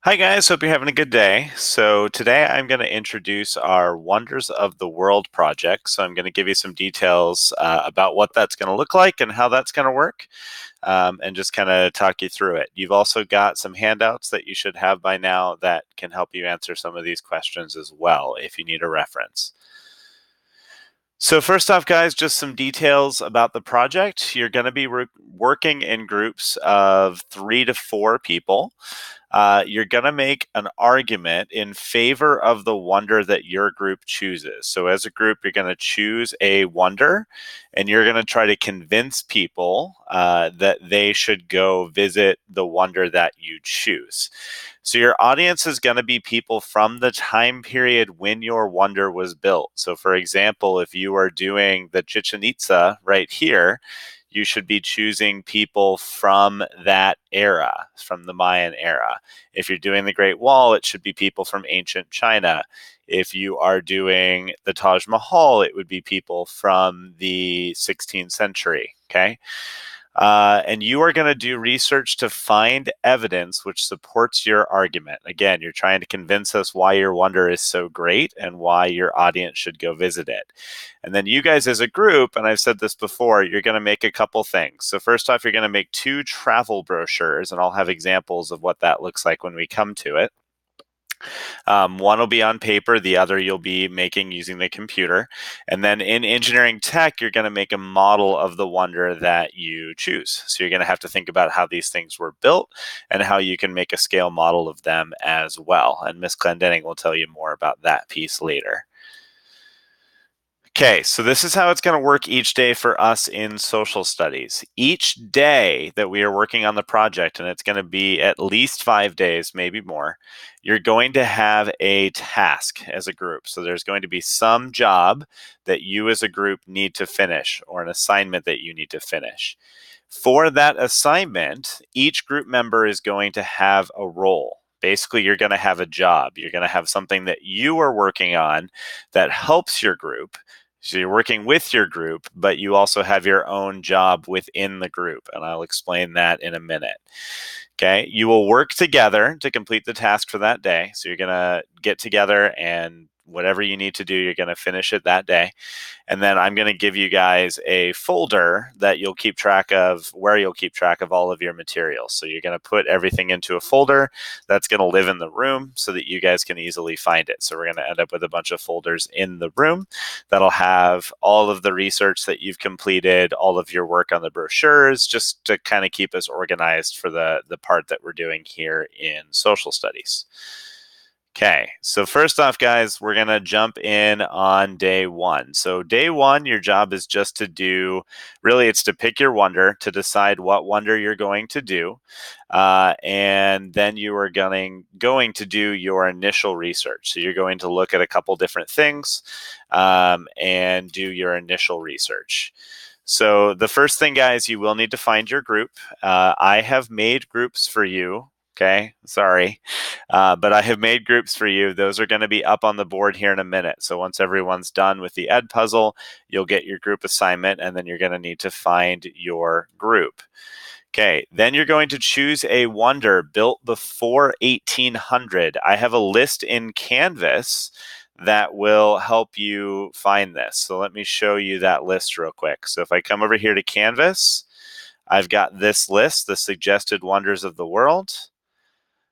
Hi guys, hope you're having a good day. So today I'm going to introduce our Wonders of the World project. So I'm going to give you some details about what that's going to look like and how that's going to work, and just kind of talk you through it. You've also got some handouts that you should have by now that can help you answer some of these questions as well if you need a reference. So first off, guys, just some details about the project. You're going to be working in groups of 3 to 4 people. You're going to make an argument in favor of the wonder that your group chooses. So, as a group, you're going to choose a wonder and you're going to try to convince people that they should go visit the wonder that you choose. So, your audience is going to be people from the time period when your wonder was built. So, for example, if you are doing the Chichen Itza right here, you should be choosing people from that era, from the Mayan era. If you're doing the Great Wall, it should be people from ancient China. If you are doing the Taj Mahal, it would be people from the 16th century. Okay. And you are going to do research to find evidence which supports your argument. Again, you're trying to convince us why your wonder is so great and why your audience should go visit it. And then you guys as a group, and I've said this before, you're going to make a couple things. So first off, you're going to make 2 travel brochures, and I'll have examples of what that looks like when we come to it. One will be on paper, the other you'll be making using the computer. And then in engineering tech, you're going to make a model of the wonder that you choose. So you're going to have to think about how these things were built and how you can make a scale model of them as well. And Miss Glendenning will tell you more about that piece later. Okay, so this is how it's going to work each day for us in social studies. Each day that we are working on the project, and it's going to be at least 5 days, maybe more, you're going to have a task as a group. So there's going to be some job that you as a group need to finish or an assignment that you need to finish. For that assignment, each group member is going to have a role. Basically, you're going to have a job. You're going to have something that you are working on that helps your group. So you're working with your group, but you also have your own job within the group. And I'll explain that in a minute. Okay. You will work together to complete the task for that day. So you're going to get together and whatever you need to do, you're going to finish it that day. And then I'm going to give you guys a folder that you'll keep track of, where you'll keep track of all of your materials. So you're going to put everything into a folder that's going to live in the room so that you guys can easily find it. So we're going to end up with a bunch of folders in the room that'll have all of the research that you've completed, all of your work on the brochures, just to kind of keep us organized for the part that we're doing here in social studies. Okay, so first off, guys, we're going to jump in on day one. So, day one, your job is just to do really, it's to pick your wonder, to decide what wonder you're going to do. And then you are going to do your initial research. So, you're going to look at a couple different things and do your initial research. So, the first thing, guys, you will need to find your group. I have made groups for you. Okay, sorry. But I have made groups for you. Those are going to be up on the board here in a minute. So once everyone's done with the Ed puzzle, you'll get your group assignment, and then you're going to need to find your group. Okay, then you're going to choose a wonder built before 1800. I have a list in Canvas that will help you find this. So let me show you that list real quick. So if I come over here to Canvas, I've got this list, the suggested wonders of the world.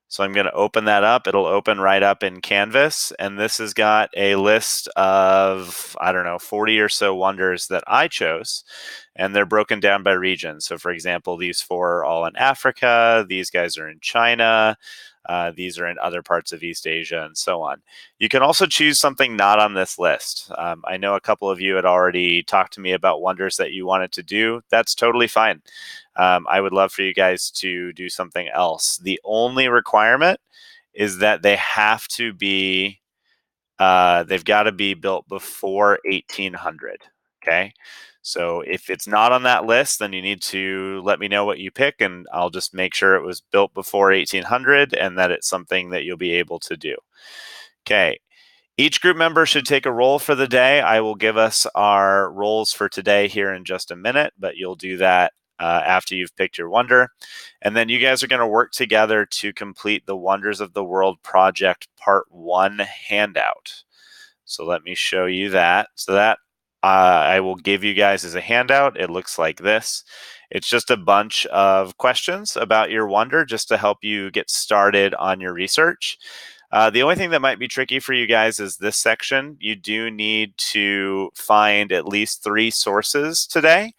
So I'm going to open that up. It'll open right up in Canvas. And this has got a list of, I don't know, 40 or so wonders that I chose. And they're broken down by region. So, for example, these 4 are all in Africa. These guys are in China. These are in other parts of East Asia and so on. You can also choose something not on this list. I know a couple of you had already talked to me about wonders that you wanted to do. That's totally fine. I would love for you guys to do something else. The only requirement is that they have to be, they've got to be built before 1800. Okay. So if it's not on that list, then you need to let me know what you pick, and I'll just make sure it was built before 1800 and that it's something that you'll be able to do. Okay. Each group member should take a role for the day. I will give us our roles for today here in just a minute, but you'll do that after you've picked your wonder. And then you guys are going to work together to complete the Wonders of the World Project Part 1 handout. So let me show you that. So that I will give you guys as a handout. It looks like this. It's just a bunch of questions about your wonder just to help you get started on your research. The only thing that might be tricky for you guys is this section. You do need to find at least 3 sources today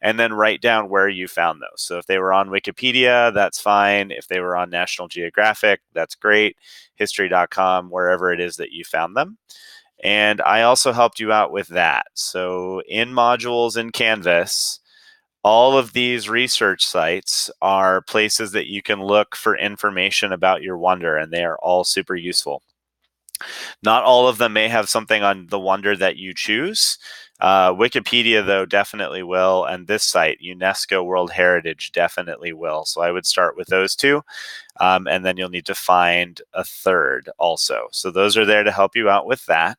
and then write down where you found those. So if they were on Wikipedia, that's fine. If they were on National Geographic, that's great. History.com, wherever it is that you found them. And I also helped you out with that. So in modules in Canvas, all of these research sites are places that you can look for information about your wonder, and they are all super useful. Not all of them may have something on the wonder that you choose. Wikipedia, though, definitely will, and this site, UNESCO World Heritage, definitely will. So I would start with those 2, and then you'll need to find a third also. So those are there to help you out with that.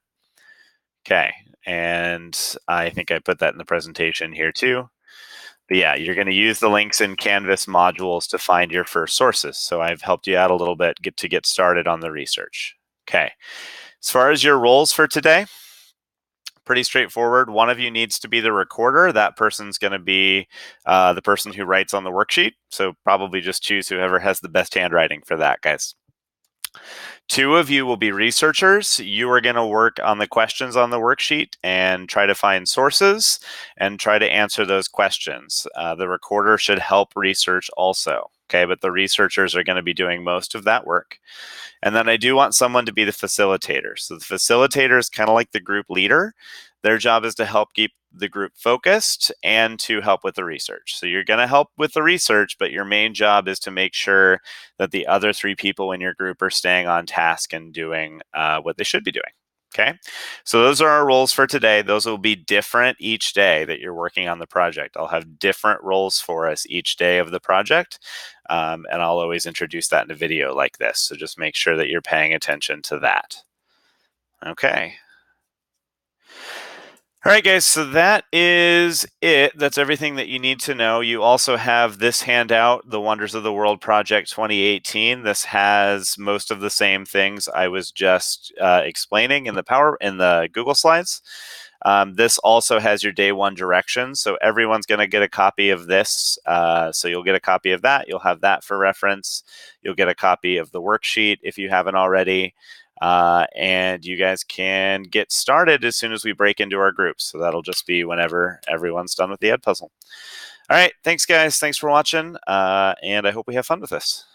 Okay, and I think I put that in the presentation here too. But yeah, you're going to use the links in Canvas modules to find your first sources. So I've helped you out a little bit to get started on the research. Okay, as far as your roles for today, pretty straightforward. One of you needs to be the recorder. That person's going to be the person who writes on the worksheet. So probably just choose whoever has the best handwriting for that, guys. 2 of you will be researchers. You are going to work on the questions on the worksheet and try to find sources and try to answer those questions. The recorder should help research also, okay? But the researchers are going to be doing most of that work. And then I do want someone to be the facilitator. So the facilitator is kind of like the group leader. Their job is to help keep the group focused and to help with the research. So you're going to help with the research, but your main job is to make sure that the other 3 people in your group are staying on task and doing what they should be doing. Okay, so those are our roles for today. Those will be different each day that you're working on the project. I'll have different roles for us each day of the project, and I'll always introduce that in a video like this. So just make sure that you're paying attention to that. Okay. All right, guys, so that is it. That's everything that you need to know. You also have this handout, the Wonders of the World Project 2018. This has most of the same things I was just explaining in the Google Slides. This also has your day 1 directions, so everyone's going to get a copy of this. So you'll get a copy of that. You'll have that for reference. You'll get a copy of the worksheet if you haven't already. And you guys can get started as soon as we break into our groups. So that'll just be whenever everyone's done with the Edpuzzle. All right, thanks guys. Thanks for watching. And I hope we have fun with this.